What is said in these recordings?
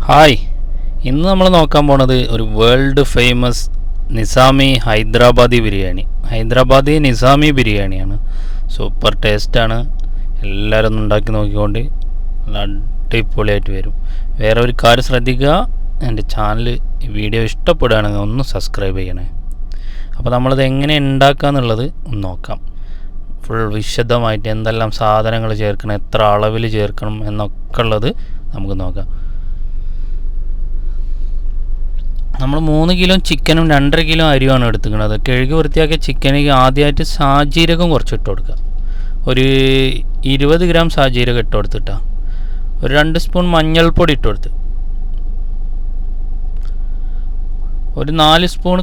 Hi, ഇന്ന് നമ്മൾ നോക്കാൻ പോണത് ഒരു വേൾഡ് ഫേമസ് നിസാമി ഹൈദരാബാദി ബിരിയാണി. ഹൈദരാബാദി നിസാമി ബിരിയാണിയാണ്. സൂപ്പർ ടേസ്റ്റാണ്. എല്ലാവരും ഒന്ന് ഉണ്ടാക്കി നോക്കിക്കൊണ്ട് നല്ല അടിപൊളിയായിട്ട് വരും. വേറെ ഒരു കാര്യം ശ്രദ്ധിക്കുക, എൻ്റെ ചാനൽ ഈ വീഡിയോ ഇഷ്ടപ്പെടുകയാണെങ്കിൽ ഒന്ന് സബ്സ്ക്രൈബ് ചെയ്യണേ. അപ്പോൾ നമ്മളത് എങ്ങനെ ഉണ്ടാക്കുക എന്നുള്ളത് ഒന്ന് നോക്കാം. ഫുൾ വിശദമായിട്ട് എന്തെല്ലാം സാധനങ്ങൾ ചേർക്കണം, എത്ര അളവിൽ ചേർക്കണം എന്നൊക്കെ ഉള്ളത് നമുക്ക് നോക്കാം. നമ്മൾ 3 കിലോ ചിക്കനും 2.5 കിലോ അരിയുമാണ് എടുത്തുക്കുന്നത്. കഴുകി വൃത്തിയാക്കിയ ചിക്കനിലേക്ക് ആദ്യമായിട്ട് സാജീരകം കുറച്ച് ഇട്ട് കൊടുക്കുക. ഒരു 20 ഗ്രാം സാജീരകം ഇട്ട് കൊടുത്തിട്ടാ. ഒരു 2 സ്പൂൺ മഞ്ഞൾപ്പൊടി ഇട്ട് കൊടുത്ത്, ഒരു 4 സ്പൂൺ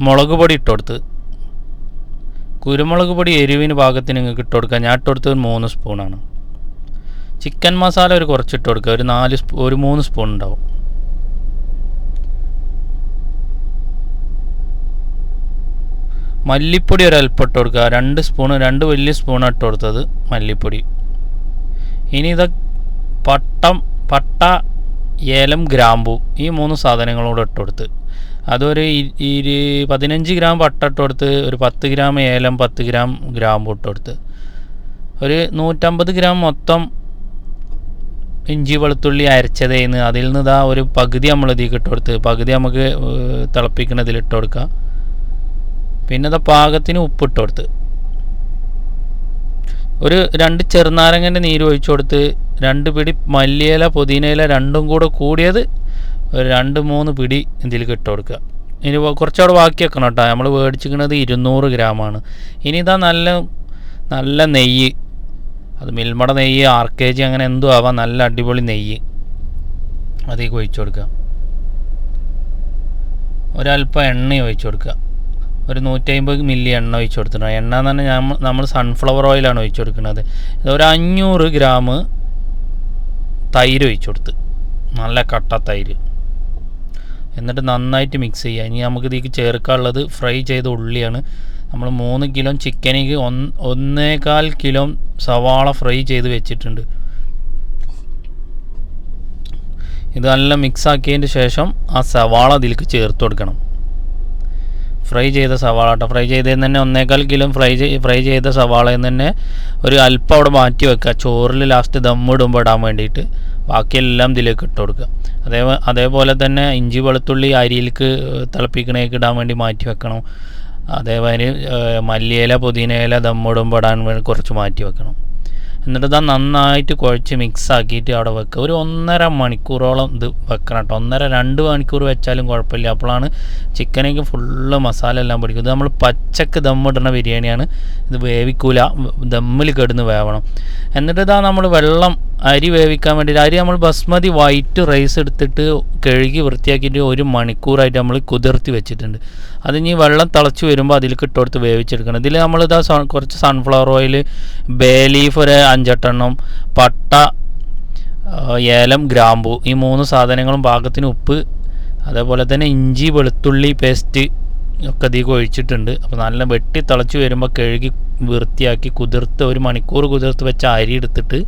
മുളക് പൊടി ഇട്ട് കൊടുത്ത്, കുരുമുളക് പൊടി എരിവിന് പാകത്തിന് നിങ്ങൾക്ക് ഇട്ട് കൊടുക്കുക. ഞാൻ ഇട്ട് കൊടുത്തത് 3 സ്പൂണാണ്. ചിക്കൻ മസാല ഒരു കുറച്ച് ഇട്ട് കൊടുക്കുക. ഒരു 3 സ്പൂൺ ഉണ്ടാവും. മല്ലിപ്പൊടി ഒരൽപ്പം ഇട്ട് കൊടുക്കുക. 2 വലിയ സ്പൂൺ ഇട്ട് കൊടുത്തത് മല്ലിപ്പൊടി. ഇനി ഇത് പട്ട, ഏലം, ഗ്രാമ്പു ഈ 3 സാധനങ്ങളും കൂടെ ഇട്ട് കൊടുത്ത്, അതൊരു 15 ഗ്രാം പട്ട ഇട്ട് കൊടുത്ത്, ഒരു 10 ഗ്രാം ഏലം, 10 ഗ്രാം ഗ്രാമ്പു ഇട്ട് കൊടുത്ത്, ഒരു 150 ഗ്രാം മൊത്തം ഇഞ്ചി വെളുത്തുള്ളി അരച്ചതേന്ന് അതിൽ നിന്ന് ഇതാ ഒരു പകുതി നമ്മൾ ഇതിലേക്ക് ഇട്ട് കൊടുത്ത്, പകുതി നമുക്ക് തിളപ്പിക്കുന്നതിൽ ഇട്ട് കൊടുക്കുക. പിന്നെ ഇത് പാകത്തിന് ഉപ്പിട്ട് കൊടുത്ത്, ഒരു 2 ചെറുനാരങ്ങൻ്റെ നീര് ഒഴിച്ചു കൊടുത്ത്, 2 പിടി മല്ലിയില പുതിനയില രണ്ടും കൂടെ കൂടിയത് ഒരു 2-3 പിടി ഇതിലേക്ക് ഇട്ട് കൊടുക്കുക. ഇനി കുറച്ചവിടെ ബാക്കി വെക്കണം കേട്ടോ. നമ്മൾ മേടിച്ചിരിക്കുന്നത് 200 ഗ്രാമാണ്. ഇനി ഇതാ നല്ല നെയ്യ്, അത് മിൽമട നെയ്യ്, RKG അങ്ങനെ എന്തോ ആവാം, നല്ല അടിപൊളി നെയ്യ് അതിലേക്ക് ഒഴിച്ചു കൊടുക്കുക. ഒരല്പം എണ്ണ ഒഴിച്ചു കൊടുക്കുക. ഒരു 150 മില്ലി എണ്ണ ഒഴിച്ചു കൊടുത്തിട്ടുണ്ട്. എണ്ണ എന്ന് പറഞ്ഞാൽ നമ്മൾ സൺഫ്ലവർ ഓയിലാണ് ഒഴിച്ചു കൊടുക്കുന്നത്. ഇതൊരു 500 ഗ്രാം തൈര് ഒഴിച്ചു കൊടുത്ത്, നല്ല കട്ട തൈര്. എന്നിട്ട് നന്നായിട്ട് മിക്സ് ചെയ്യുക. ഇനി നമുക്ക് ഇതിലേക്ക് ചേർക്കാനുള്ളത് ഫ്രൈ ചെയ്ത ഉള്ളിയാണ്. നമ്മൾ 3 കിലോ ചിക്കനിക്ക് 1.25 കിലോ സവാള ഫ്രൈ ചെയ്ത് വെച്ചിട്ടുണ്ട്. ഇത് നല്ല മിക്സ് ആക്കിയതിന് ശേഷം ആ സവാള ഇതിലേക്ക് ചേർത്ത് കൊടുക്കണം. ഫ്രൈ ചെയ്ത സവാള കേട്ടോ. ഫ്രൈ ചെയ്തതിൽ തന്നെ 1.25 കിലോ ഫ്രൈ ചെയ്ത സവാളയിൽ നിന്ന് തന്നെ ഒരു അല്പം അവിടെ മാറ്റി വെക്കുക. ചോറിൽ ലാസ്റ്റ് ദമ്മിടുമ്പോൾ ഇടാൻ വേണ്ടിയിട്ട്. ബാക്കിയെല്ലാം ഇതിലേക്ക് ഇട്ട് കൊടുക്കുക. അതേപോലെ തന്നെ ഇഞ്ചി വെളുത്തുള്ളി അരിയിലേക്ക് തിളപ്പിക്കണേക്ക് ഇടാൻ വേണ്ടി മാറ്റി വെക്കണം. അതേപോലെ മല്ലിയില പുതിനയില ദമ്മിടുമ്പോൾ ഇടാൻ വേണ്ടി കുറച്ച് മാറ്റി വെക്കണം. എന്നിട്ട് ഇതാ നന്നായിട്ട് കുഴച്ച് മിക്സ് ആക്കിയിട്ട് അവിടെ വെക്കുക. ഒരു 1.5 മണിക്കൂറോളം ഇത് വെക്കണം കേട്ടോ. 1.5-2 മണിക്കൂർ വെച്ചാലും കുഴപ്പമില്ല. അപ്പോഴാണ് ചിക്കനേക്ക് ഫുള്ള് മസാല എല്ലാം പിടിക്കും. ഇത് നമ്മൾ പച്ചക്ക് ദമ്മിടുന്ന ബിരിയാണിയാണ്. ഇത് വേവിക്കൂല, ദമ്മിൽ കിടന്ന് വേവണം. എന്നിട്ട് ഇതാ നമ്മൾ അരി വേവിക്കാൻ വേണ്ടിയിട്ട് അരി നമ്മൾ ബസ്മതി വൈറ്റ് റൈസ് എടുത്തിട്ട് കഴുകി വൃത്തിയാക്കിയിട്ട് 1 മണിക്കൂറായിട്ട് നമ്മൾ കുതിർത്തി വെച്ചിട്ടുണ്ട്. അതിനി വെള്ളം തിളച്ച് വരുമ്പോൾ അതിലേക്ക് ഇട്ട് കൊടുത്ത് വേവിച്ചെടുക്കണം. ഇതിൽ നമ്മളിതാ കുറച്ച് സൺഫ്ലവർ ഓയിൽ, ബേ ലീഫ് ഒരു 5-8 എണ്ണം, പട്ട, ഏലം, ഗ്രാമ്പു ഈ 3 സാധനങ്ങളും പാകത്തിന് ഉപ്പ്, അതേപോലെ തന്നെ ഇഞ്ചി വെളുത്തുള്ളി പേസ്റ്റ് ഒക്കെ ഇതിലേക്ക് ഒഴിച്ചിട്ടുണ്ട്. അപ്പോൾ നല്ല വെട്ടി തിളച്ച് വരുമ്പോൾ കഴുകി വൃത്തിയാക്കി 1 മണിക്കൂർ കുതിർത്ത് വെച്ച അരി എടുത്തിട്ട്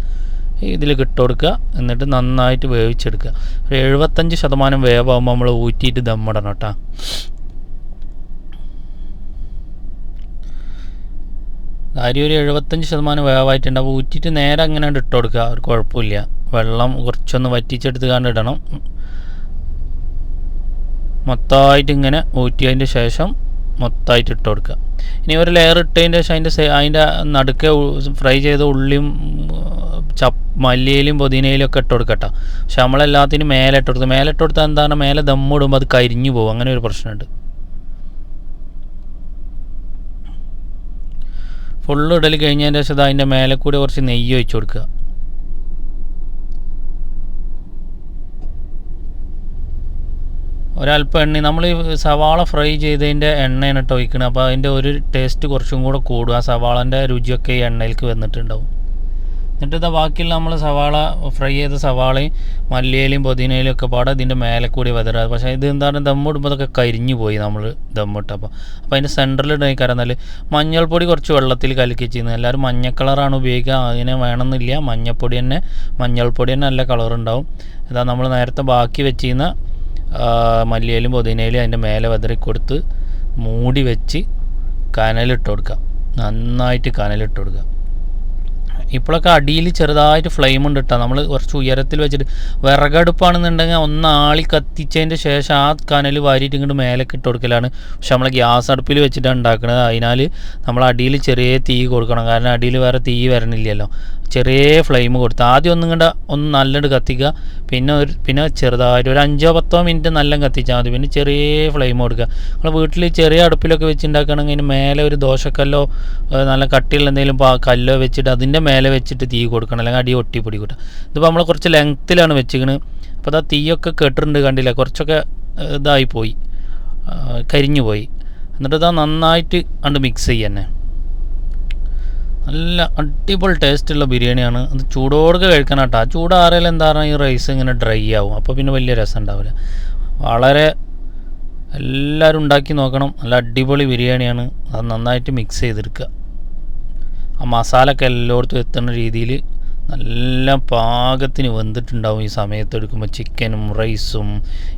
ഇതിലേക്ക് ഇട്ട് കൊടുക്കുക. എന്നിട്ട് നന്നായിട്ട് വേവിച്ചെടുക്കുക. ഒരു 75% വേവാകുമ്പോൾ നമ്മൾ ഊറ്റിയിട്ട് ദമ്മിടണം കേട്ടോ. അരി ഒരു 75% വേവായിട്ടുണ്ട്. അപ്പോൾ ഊറ്റിയിട്ട് നേരെ അങ്ങനെ ഇട്ട് കൊടുക്കുക, ഒരു കുഴപ്പമില്ല. വെള്ളം കുറച്ചൊന്ന് വറ്റിച്ചെടുത്ത് കണ്ട് ഇടണം. മൊത്തമായിട്ട് ഇങ്ങനെ ഊറ്റിയതിൻ്റെ ശേഷം മൊത്തമായിട്ട് ഇട്ട് കൊടുക്കുക. ഇനി ഒരു ലെയർ ഇട്ടതിൻ്റെ ശേഷം അതിൻ്റെ നടുക്കെ ഫ്രൈ ചെയ്ത ഉള്ളിയും മല്ലിയിലും പുതിനയിലും ഒക്കെ ഇട്ട് കൊടുക്കട്ടെ. പക്ഷെ നമ്മളെല്ലാത്തിനും മേലെ ഇട്ട് കൊടുക്കുക. മേലെ ഇട്ട് കൊടുത്താൽ എന്താണ്, മേലെ ദമ്മിടുമ്പോൾ അത് കരിഞ്ഞു പോകും. അങ്ങനെ ഒരു പ്രശ്നമുണ്ട്. ഫുള്ള് ഇടൽ കഴിഞ്ഞതിൻ്റെ ശേഷം അതിൻ്റെ മേലെ കൂടി കുറച്ച് നെയ്യ് ഒഴിച്ചു കൊടുക്കുക. ഒരല്പം എണ്ണ, നമ്മൾ ഈ സവാള ഫ്രൈ ചെയ്തതിൻ്റെ എണ്ണയാണ് ഇട്ട് ഒഴിക്കുന്നത്. അപ്പോൾ അതിൻ്റെ ഒരു ടേസ്റ്റ് കുറച്ചും കൂടെ കൂടും. ആ സവാളൻ്റെ രുചിയൊക്കെ ഈ എണ്ണയിലേക്ക് വന്നിട്ടുണ്ടാവും. എന്നിട്ട് ഇതാ ബാക്കിയുള്ള നമ്മൾ സവാള ഫ്രൈ ചെയ്ത സവാളയും മല്ലിയിലയും പുതിനയിലും ഒക്കെ പാടെ ഇതിൻ്റെ മേലെ കൂടി വെതറുക. പക്ഷേ ഇത് എന്താണ് ദമ്മിടുമ്പോൾ അതൊക്കെ കരിഞ്ഞു പോയി നമ്മൾ ദമ്മിട്ടപ്പോൾ. അപ്പോൾ അതിൻ്റെ സെൻറ്ററിൽ ഇടയിക്കാരെന്നാൽ മഞ്ഞൾപ്പൊടി കുറച്ച് വെള്ളത്തിൽ കലക്കി ചെയ്യുന്നത്. എല്ലാവരും മഞ്ഞ കളറാണ് ഉപയോഗിക്കുക, അതിനെ വേണമെന്നില്ല. മഞ്ഞൾപ്പൊടി തന്നെ നല്ല കളറുണ്ടാവും. ഇതാ നമ്മൾ നേരത്തെ ബാക്കി വെച്ചിരുന്ന മല്ലിയിലും പുതിനയിലും അതിൻ്റെ മേലെ വെതറി കൊടുത്ത് മൂടി വെച്ച് കനലിട്ട് കൊടുക്കുക. നന്നായിട്ട് കനലിട്ട് കൊടുക്കുക. ഇപ്പോഴൊക്കെ അടിയിൽ ചെറുതായിട്ട് ഫ്ലെയിം ഉണ്ട് കേട്ടോ. നമ്മൾ കുറച്ച് ഉയരത്തിൽ വെച്ചിട്ട് വിറകടുപ്പാണെന്നുണ്ടെങ്കിൽ ഒന്നാളി കത്തിച്ചതിൻ്റെ ശേഷം ആ കനൽ വാരിയിട്ട് ഇങ്ങോട്ട് മേലേക്ക് ഇട്ട് കൊടുക്കലാണ്. പക്ഷെ നമ്മൾ ഗ്യാസ് അടുപ്പിൽ വെച്ചിട്ടാണ് ഉണ്ടാക്കുന്നത്. അതിനാൽ നമ്മൾ അടിയിൽ ചെറിയ തീ കൊടുക്കണം, കാരണം അടിയിൽ വേറെ തീ വരണില്ലല്ലോ. ചെറിയ ഫ്ലെയിം കൊടുത്ത് ആദ്യം ഒന്ന് നല്ലോണം കത്തിക്കുക. പിന്നെ ചെറുതായിട്ട് ഒരു 5-10 മിനിറ്റ് നല്ല കത്തിച്ചാൽ മതി. പിന്നെ ചെറിയ ഫ്ലെയിം കൊടുക്കുക. നമ്മൾ വീട്ടിൽ ചെറിയ അടുപ്പിലൊക്കെ വെച്ചിട്ടുണ്ടാക്കുകയാണെങ്കിൽ അതിന് മേലെ ഒരു ദോശക്കല്ലോ നല്ല കട്ടിയുള്ള എന്തെങ്കിലും കല്ലോ വെച്ചിട്ട് അതിൻ്റെ മേലെ വെച്ചിട്ട് തീ കൊടുക്കണം, അല്ലെങ്കിൽ അടി ഒട്ടി പൊടി കൂട്ടുക. ഇതിപ്പോൾ നമ്മൾ കുറച്ച് ലെങ്ത്തിലാണ് വെച്ചിരിക്കുന്നത്. അപ്പോൾ അതാ തീയൊക്കെ കെട്ടിട്ടുണ്ട്, കണ്ടില്ല, കുറച്ചൊക്കെ ഇതായിപ്പോയി, കരിഞ്ഞു പോയി. എന്നിട്ട് ഇതാ നന്നായിട്ട് കണ്ട് മിക്സ് ചെയ്യുക. നല്ല അടിപൊളി ടേസ്റ്റുള്ള ബിരിയാണിയാണ്. അത് ചൂടോടെ കഴിക്കാനാട്ടോ. ചൂടാറിയാൽ എന്താ പറഞ്ഞാൽ ഈ റൈസ് ഇങ്ങനെ ഡ്രൈ ആവും, അപ്പോൾ പിന്നെ വലിയ രസം ഉണ്ടാവില്ല. വളരെ എല്ലാവരും ഉണ്ടാക്കി നോക്കണം. നല്ല അടിപൊളി ബിരിയാണിയാണ്. അത് നന്നായിട്ട് മിക്സ് ചെയ്തെടുക്കുക. ആ മസാലയൊക്കെ എല്ലായിടത്തും എത്തുന്ന രീതിയിൽ നല്ല പാകത്തിന് വെന്തിട്ടുണ്ടാവും. ഈ സമയത്ത് എടുക്കുമ്പോൾ ചിക്കനും റൈസും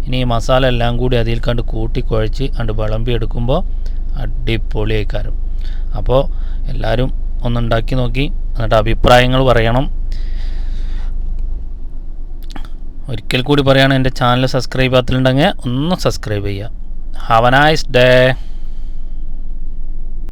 ഇനി ഈ മസാല എല്ലാം കൂടി അതിൽ കണ്ട് കൂട്ടി കുഴച്ച് കണ്ട് വിളമ്പി എടുക്കുമ്പോൾ അടിപൊളിയായിക്കാരും. അപ്പോൾ എല്ലാവരും ഒന്നുണ്ടാക്കി നോക്കി എന്നിട്ട് അഭിപ്രായങ്ങൾ പറയണം. ഒരിക്കൽ കൂടി പറയുകയാണ്, എൻ്റെ ചാനൽ സബ്സ്ക്രൈബ് ചെയ്യാത്തിട്ടുണ്ടെങ്കിൽ ഒന്ന് സബ്സ്ക്രൈബ് ചെയ്യുക. Have A nice day.